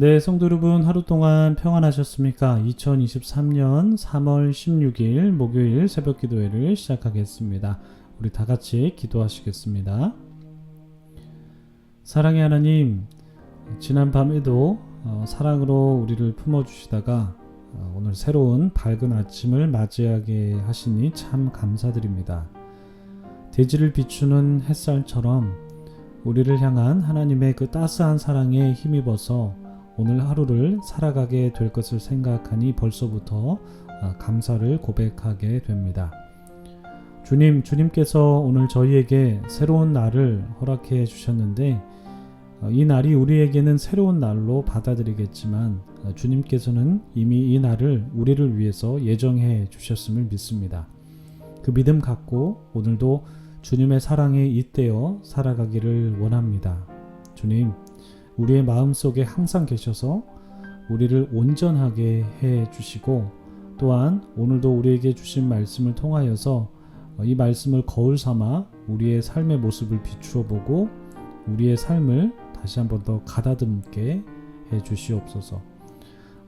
네, 성도 여러분 하루 동안 평안하셨습니까? 2023년 3월 16일 목요일 새벽 기도회를 시작하겠습니다. 우리 다 같이 기도하시겠습니다. 사랑의 하나님, 지난 밤에도 사랑으로 우리를 품어주시다가 오늘 새로운 밝은 아침을 맞이하게 하시니 참 감사드립니다. 대지를 비추는 햇살처럼 우리를 향한 하나님의 그 따스한 사랑에 힘입어서 오늘 하루를 살아가게 될 것을 생각하니 벌써부터 감사를 고백하게 됩니다. 주님께서 오늘 저희에게 새로운 날을 허락해 주셨는데 이 날이 우리에게는 새로운 날로 받아들이겠지만 주님께서는 이미 이 날을 우리를 위해서 예정해 주셨음을 믿습니다. 그 믿음 갖고 오늘도 주님의 사랑에 잇대어 살아가기를 원합니다. 주님, 우리의 마음속에 항상 계셔서 우리를 온전하게 해 주시고 또한 오늘도 우리에게 주신 말씀을 통하여서 이 말씀을 거울 삼아 우리의 삶의 모습을 비추어 보고 우리의 삶을 다시 한번 더 가다듬게 해 주시옵소서.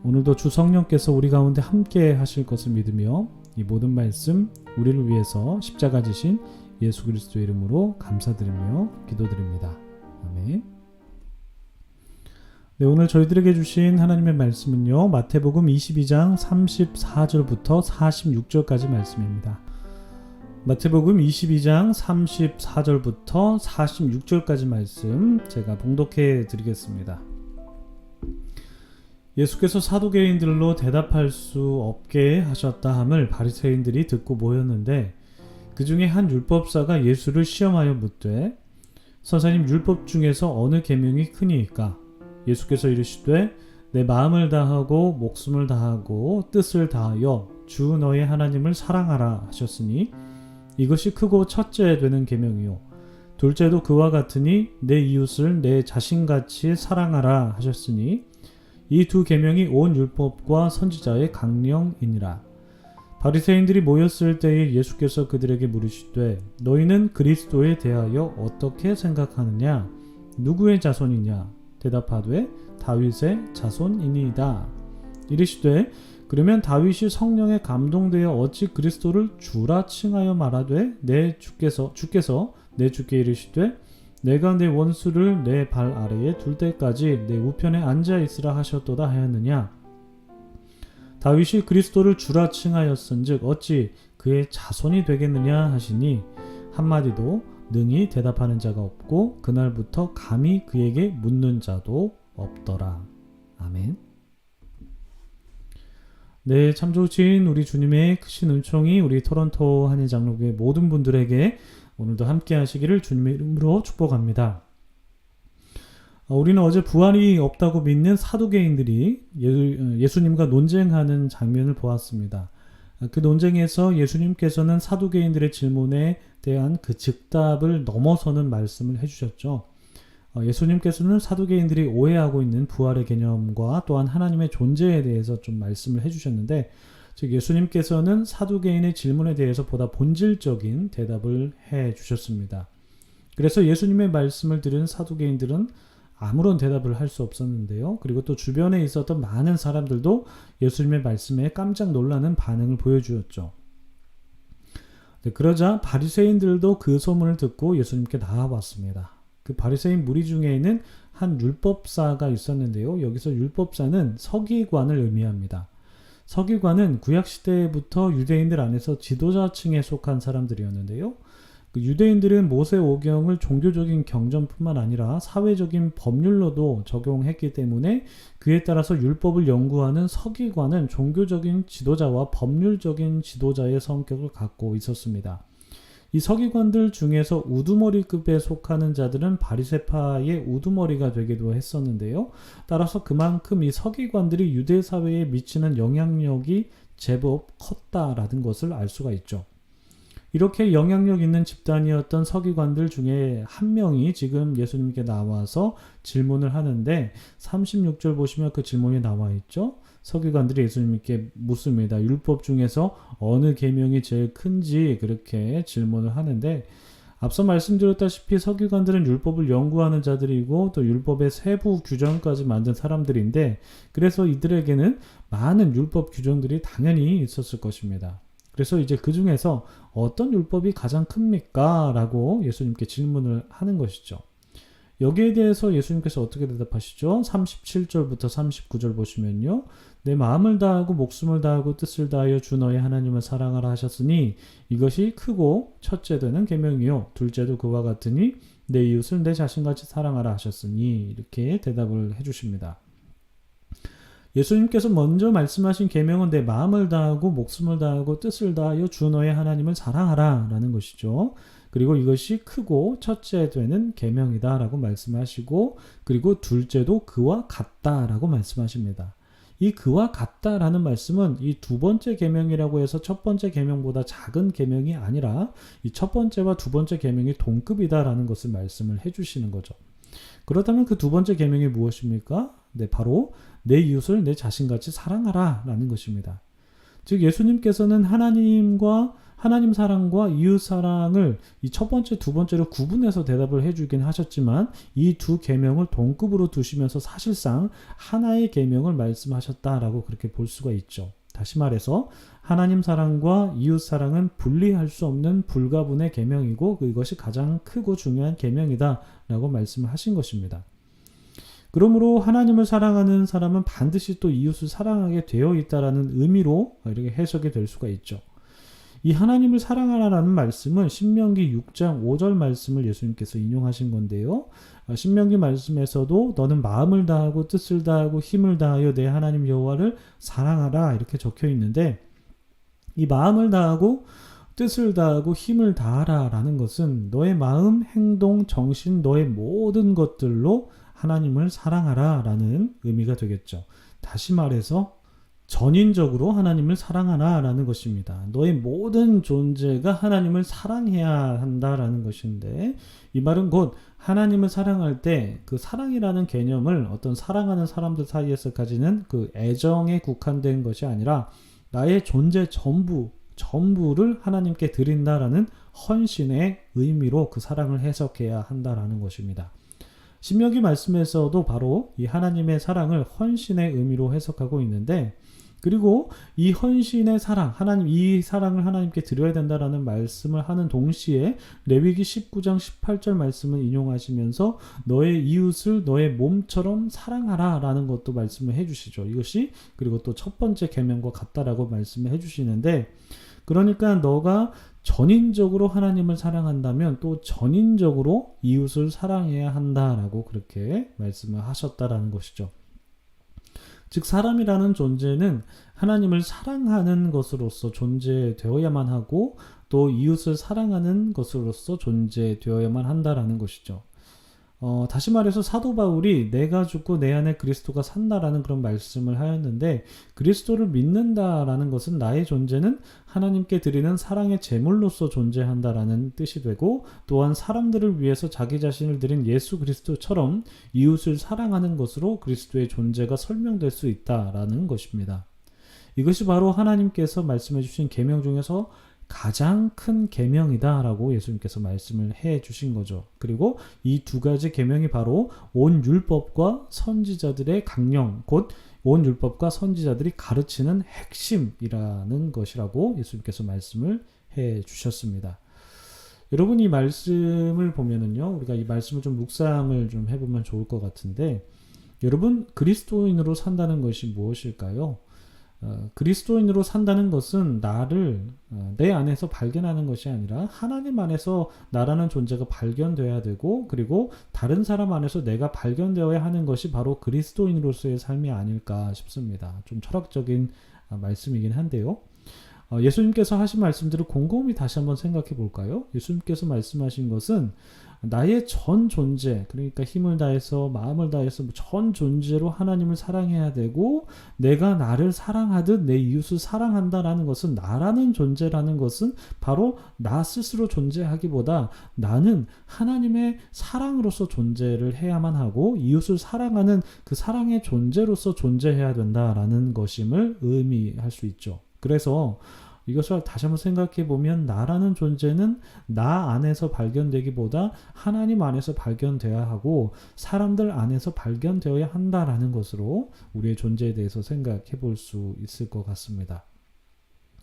오늘도 주 성령께서 우리 가운데 함께 하실 것을 믿으며 이 모든 말씀 우리를 위해서 십자가 지신 예수 그리스도의 이름으로 감사드리며 기도드립니다. 아멘. 네, 오늘 저희들에게 주신 하나님의 말씀은요, 마태복음 22장 34절부터 46절까지 말씀입니다. 마태복음 22장 34절부터 46절까지 말씀 제가 봉독해 드리겠습니다. 예수께서 사두개인들로 대답할 수 없게 하셨다 함을 바리새인들이 듣고 모였는데 그 중에 한 율법사가 예수를 시험하여 묻되 선생님, 율법 중에서 어느 계명이 크니이까? 예수께서 이르시되 내 마음을 다하고 목숨을 다하고 뜻을 다하여 주 너의 하나님을 사랑하라 하셨으니 이것이 크고 첫째 되는 계명이요 둘째도 그와 같으니 내 이웃을 내 자신같이 사랑하라 하셨으니 이 두 계명이 온 율법과 선지자의 강령이니라. 바리새인들이 모였을 때에 예수께서 그들에게 물으시되 너희는 그리스도에 대하여 어떻게 생각하느냐? 누구의 자손이냐? 대답하되 다윗의 자손이니이다. 이르시되 그러면 다윗이 성령에 감동되어 어찌 그리스도를 주라 칭하여 말하되 주께서 내 주께 이르시되 내가 내 원수를 내 발 아래에 둘 때까지 내 우편에 앉아 있으라 하셨도다 하였느냐? 다윗이 그리스도를 주라 칭하였은즉 어찌 그의 자손이 되겠느냐 하시니 한마디도 능히 대답하는 자가 없고 그날부터 감히 그에게 묻는 자도 없더라. 아멘. 네, 참 좋으신 우리 주님의 크신 은총이 우리 토론토 한인장로교회 모든 분들에게 오늘도 함께 하시기를 주님의 이름으로 축복합니다. 우리는 어제 부활이 없다고 믿는 사두개인들이 예수님과 논쟁하는 장면을 보았습니다. 그 논쟁에서 예수님께서는 사두개인들의 질문에 대한 그 즉답을 넘어서는 말씀을 해주셨죠. 예수님께서는 사두개인들이 오해하고 있는 부활의 개념과 또한 하나님의 존재에 대해서 좀 말씀을 해주셨는데, 즉 예수님께서는 사두개인의 질문에 대해서 보다 본질적인 대답을 해주셨습니다. 그래서 예수님의 말씀을 들은 사두개인들은 아무런 대답을 할 수 없었는데요. 그리고 또 주변에 있었던 많은 사람들도 예수님의 말씀에 깜짝 놀라는 반응을 보여주었죠. 네, 그러자 바리새인들도 그 소문을 듣고 예수님께 나와왔습니다. 그 바리새인 무리 중에는 한 율법사가 있었는데요. 여기서 율법사는 서기관을 의미합니다. 서기관은 구약시대부터 유대인들 안에서 지도자층에 속한 사람들이었는데요. 유대인들은 모세 오경을 종교적인 경전뿐만 아니라 사회적인 법률로도 적용했기 때문에 그에 따라서 율법을 연구하는 서기관은 종교적인 지도자와 법률적인 지도자의 성격을 갖고 있었습니다. 이 서기관들 중에서 우두머리급에 속하는 자들은 바리새파의 우두머리가 되기도 했었는데요. 따라서 그만큼 이 서기관들이 유대 사회에 미치는 영향력이 제법 컸다라는 것을 알 수가 있죠. 이렇게 영향력 있는 집단이었던 서기관들 중에 한 명이 지금 예수님께 나와서 질문을 하는데 36절 보시면 그 질문이 나와 있죠. 서기관들이 예수님께 묻습니다. 율법 중에서 어느 계명이 제일 큰지 그렇게 질문을 하는데 앞서 말씀드렸다시피 서기관들은 율법을 연구하는 자들이고 또 율법의 세부 규정까지 만든 사람들인데, 그래서 이들에게는 많은 율법 규정들이 당연히 있었을 것입니다. 그래서 이제 그 중에서 어떤 율법이 가장 큽니까? 라고 예수님께 질문을 하는 것이죠. 여기에 대해서 예수님께서 어떻게 대답하시죠? 37절부터 39절 보시면요. 내 마음을 다하고 목숨을 다하고 뜻을 다하여 주 너의 하나님을 사랑하라 하셨으니 이것이 크고 첫째 되는 계명이요 둘째도 그와 같으니 내 이웃을 내 자신같이 사랑하라 하셨으니, 이렇게 대답을 해주십니다. 예수님께서 먼저 말씀하신 계명은 내 마음을 다하고 목숨을 다하고 뜻을 다하여 주 너의 하나님을 사랑하라 라는 것이죠. 그리고 이것이 크고 첫째 되는 계명이다 라고 말씀하시고, 그리고 둘째도 그와 같다라고 말씀하십니다. 이 그와 같다라는 말씀은 이 두 번째 계명이라고 해서 첫 번째 계명보다 작은 계명이 아니라 이 첫 번째와 두 번째 계명이 동급이다라는 것을 말씀을 해주시는 거죠. 그렇다면 그 두 번째 계명이 무엇입니까? 네, 바로 내 이웃을 내 자신같이 사랑하라 라는 것입니다. 즉 예수님께서는 하나님 사랑과 이웃 사랑을 이 첫 번째, 두 번째로 구분해서 대답을 해주긴 하셨지만 이 두 계명을 동급으로 두시면서 사실상 하나의 계명을 말씀하셨다라고 그렇게 볼 수가 있죠. 다시 말해서 하나님 사랑과 이웃 사랑은 분리할 수 없는 불가분의 계명이고 이것이 가장 크고 중요한 계명이다라고 말씀하신 것입니다. 그러므로 하나님을 사랑하는 사람은 반드시 또 이웃을 사랑하게 되어 있다라는 의미로 이렇게 해석이 될 수가 있죠. 이 하나님을 사랑하라는 말씀은 신명기 6장 5절 말씀을 예수님께서 인용하신 건데요. 신명기 말씀에서도 너는 마음을 다하고 뜻을 다하고 힘을 다하여 내 하나님 여호와를 사랑하라 이렇게 적혀 있는데, 이 마음을 다하고 뜻을 다하고 힘을 다하라 라는 것은 너의 마음, 행동, 정신, 너의 모든 것들로 하나님을 사랑하라 라는 의미가 되겠죠. 다시 말해서 전인적으로 하나님을 사랑하라 라는 것입니다. 너의 모든 존재가 하나님을 사랑해야 한다라는 것인데, 이 말은 곧 하나님을 사랑할 때 그 사랑이라는 개념을 어떤 사랑하는 사람들 사이에서 가지는 그 애정에 국한된 것이 아니라 나의 존재 전부를 하나님께 드린다라는 헌신의 의미로 그 사랑을 해석해야 한다라는 것입니다. 신명기 말씀에서도 바로 이 하나님의 사랑을 헌신의 의미로 해석하고 있는데, 그리고 이 헌신의 사랑, 이 사랑을 하나님께 드려야 된다라는 말씀을 하는 동시에 레위기 19장 18절 말씀을 인용하시면서 너의 이웃을 너의 몸처럼 사랑하라 라는 것도 말씀을 해주시죠. 이것이 그리고 또 첫 번째 계명과 같다라고 말씀을 해주시는데, 그러니까 너가 전인적으로 하나님을 사랑한다면 또 전인적으로 이웃을 사랑해야 한다라고 그렇게 말씀을 하셨다라는 것이죠. 즉 사람이라는 존재는 하나님을 사랑하는 것으로서 존재되어야만 하고 또 이웃을 사랑하는 것으로서 존재되어야만 한다라는 것이죠. 다시 말해서 사도 바울이 내가 죽고 내 안에 그리스도가 산다라는 그런 말씀을 하였는데, 그리스도를 믿는다라는 것은 나의 존재는 하나님께 드리는 사랑의 제물로서 존재한다라는 뜻이 되고, 또한 사람들을 위해서 자기 자신을 드린 예수 그리스도처럼 이웃을 사랑하는 것으로 그리스도의 존재가 설명될 수 있다라는 것입니다. 이것이 바로 하나님께서 말씀해 주신 계명 중에서 가장 큰 계명이다라고 예수님께서 말씀을 해 주신 거죠. 그리고 이 두 가지 계명이 바로 온 율법과 선지자들의 강령, 곧 온 율법과 선지자들이 가르치는 핵심이라는 것이라고 예수님께서 말씀을 해 주셨습니다. 여러분 이 말씀을 보면은요, 우리가 이 말씀을 좀 묵상을 좀 해보면 좋을 것 같은데, 여러분 그리스도인으로 산다는 것이 무엇일까요? 그리스도인으로 산다는 것은 나를 내 안에서 발견하는 것이 아니라 하나님 안에서 나라는 존재가 발견되어야 되고, 그리고 다른 사람 안에서 내가 발견되어야 하는 것이 바로 그리스도인으로서의 삶이 아닐까 싶습니다. 좀 철학적인 말씀이긴 한데요. 예수님께서 하신 말씀들을 곰곰이 다시 한번 생각해 볼까요? 예수님께서 말씀하신 것은 나의 전 존재, 그러니까 힘을 다해서 마음을 다해서 전 존재로 하나님을 사랑해야 되고, 내가 나를 사랑하듯 내 이웃을 사랑한다라는 것은, 나라는 존재라는 것은 바로 나 스스로 존재하기보다 나는 하나님의 사랑으로서 존재를 해야만 하고 이웃을 사랑하는 그 사랑의 존재로서 존재해야 된다라는 것임을 의미할 수 있죠. 그래서 이것을 다시 한번 생각해 보면 나라는 존재는 나 안에서 발견되기보다 하나님 안에서 발견되어야 하고 사람들 안에서 발견되어야 한다라는 것으로 우리의 존재에 대해서 생각해 볼 수 있을 것 같습니다.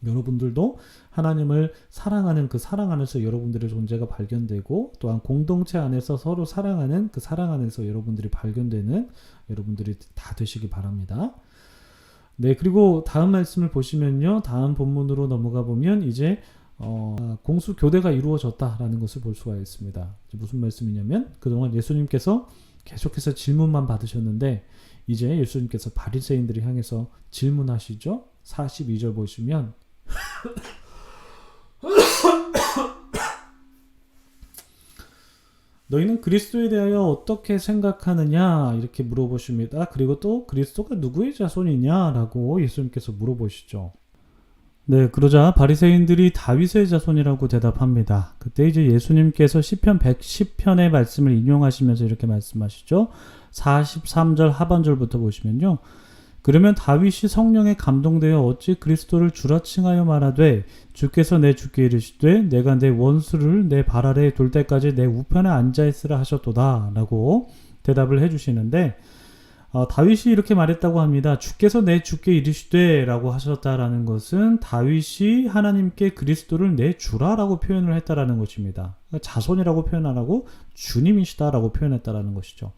여러분들도 하나님을 사랑하는 그 사랑 안에서 여러분들의 존재가 발견되고 또한 공동체 안에서 서로 사랑하는 그 사랑 안에서 여러분들이 발견되는 여러분들이 다 되시기 바랍니다. 네, 그리고 다음 말씀을 보시면요. 다음 본문으로 넘어가 보면 이제 공수 교대가 이루어졌다라는 것을 볼 수가 있습니다. 무슨 말씀이냐면 그동안 예수님께서 계속해서 질문만 받으셨는데 이제 예수님께서 바리새인들을 향해서 질문하시죠. 42절 보시면 너희는 그리스도에 대하여 어떻게 생각하느냐 이렇게 물어보십니다. 그리고 또 그리스도가 누구의 자손이냐라고 예수님께서 물어보시죠. 네, 그러자 바리새인들이 다윗의 자손이라고 대답합니다. 그때 이제 예수님께서 시편 110편의 말씀을 인용하시면서 이렇게 말씀하시죠. 43절 하반절부터 보시면요. 그러면 다윗이 성령에 감동되어 어찌 그리스도를 주라 칭하여 말하되 주께서 내 주께 이르시되 내가 내 원수를 내 발 아래에 둘 때까지 내 우편에 앉아있으라 하셨도다 라고 대답을 해주시는데 다윗이 이렇게 말했다고 합니다. 주께서 내 주께 이르시되 라고 하셨다라는 것은 다윗이 하나님께 그리스도를 내 주라라고 표현을 했다라는 것입니다. 자손이라고 표현 안 하고 주님이시다라고 표현했다라는 것이죠.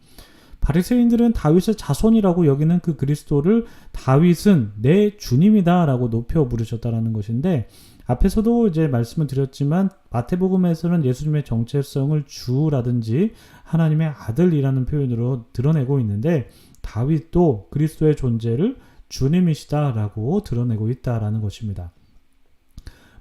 바리새인들은 다윗의 자손이라고 여기는 그 그리스도를 다윗은 내 주님이다라고 높여 부르셨다라는 것인데 앞에서도 이제 말씀을 드렸지만 마태복음에서는 예수님의 정체성을 주라든지 하나님의 아들이라는 표현으로 드러내고 있는데 다윗도 그리스도의 존재를 주님이시다라고 드러내고 있다라는 것입니다.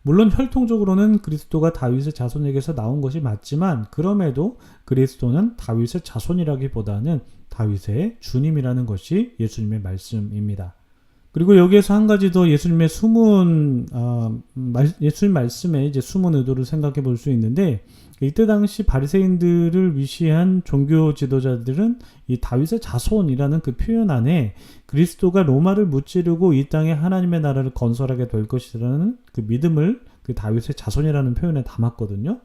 물론 혈통적으로는 그리스도가 다윗의 자손에게서 나온 것이 맞지만 그럼에도 그리스도는 다윗의 자손이라기보다는 다윗의 주님이라는 것이 예수님의 말씀입니다. 그리고 여기에서 한 가지 더 예수님의 예수님 말씀에 이제 숨은 의도를 생각해 볼 수 있는데 이때 당시 바리새인들을 위시한 종교 지도자들은 이 다윗의 자손이라는 그 표현 안에 그리스도가 로마를 무찌르고 이 땅에 하나님의 나라를 건설하게 될 것이라는 그 믿음을 그 다윗의 자손이라는 표현에 담았거든요.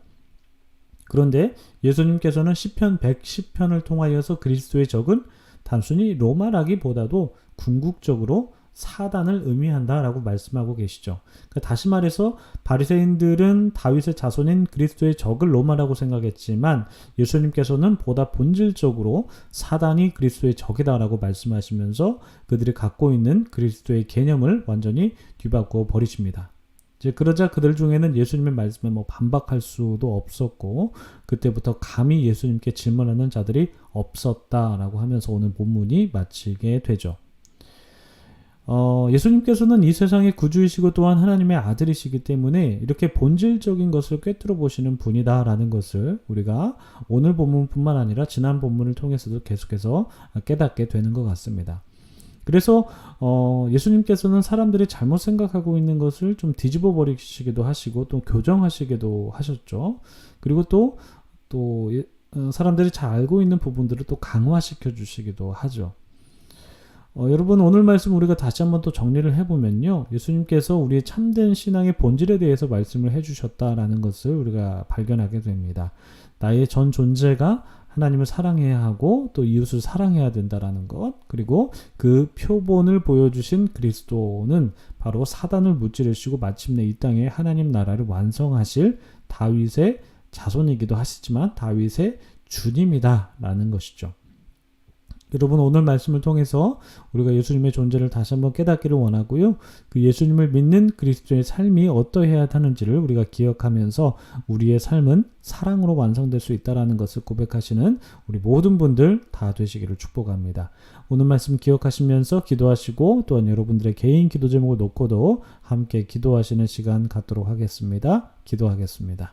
그런데 예수님께서는 시편 110편을 통하여서 그리스도의 적은 단순히 로마라기보다도 궁극적으로 사단을 의미한다라고 말씀하고 계시죠. 그러니까 다시 말해서 바리새인들은 다윗의 자손인 그리스도의 적을 로마라고 생각했지만 예수님께서는 보다 본질적으로 사단이 그리스도의 적이다라고 말씀하시면서 그들이 갖고 있는 그리스도의 개념을 완전히 뒤바꿔 버리십니다. 이제 그러자 그들 중에는 예수님의 말씀에 반박할 수도 없었고 그때부터 감히 예수님께 질문하는 자들이 없었다라고 하면서 오늘 본문이 마치게 되죠. 예수님께서는 이 세상의 구주이시고 또한 하나님의 아들이시기 때문에 이렇게 본질적인 것을 꿰뚫어 보시는 분이다라는 것을 우리가 오늘 본문뿐만 아니라 지난 본문을 통해서도 계속해서 깨닫게 되는 것 같습니다. 그래서 예수님께서는 사람들이 잘못 생각하고 있는 것을 좀 뒤집어 버리시기도 하시고 또 교정하시기도 하셨죠. 그리고 또 사람들이 잘 알고 있는 부분들을 또 강화시켜 주시기도 하죠. 여러분 오늘 말씀 우리가 다시 한번 또 정리를 해보면요. 예수님께서 우리의 참된 신앙의 본질에 대해서 말씀을 해주셨다라는 것을 우리가 발견하게 됩니다. 나의 전 존재가 하나님을 사랑해야 하고 또 이웃을 사랑해야 된다라는 것, 그리고 그 표본을 보여주신 그리스도는 바로 사단을 무찌르시고 마침내 이 땅에 하나님 나라를 완성하실 다윗의 자손이기도 하시지만 다윗의 주님이다라는 것이죠. 여러분 오늘 말씀을 통해서 우리가 예수님의 존재를 다시 한번 깨닫기를 원하고요. 그 예수님을 믿는 그리스도의 삶이 어떠해야 하는지를 우리가 기억하면서 우리의 삶은 사랑으로 완성될 수 있다는 것을 고백하시는 우리 모든 분들 다 되시기를 축복합니다. 오늘 말씀 기억하시면서 기도하시고 또한 여러분들의 개인 기도 제목을 놓고도 함께 기도하시는 시간 갖도록 하겠습니다. 기도하겠습니다.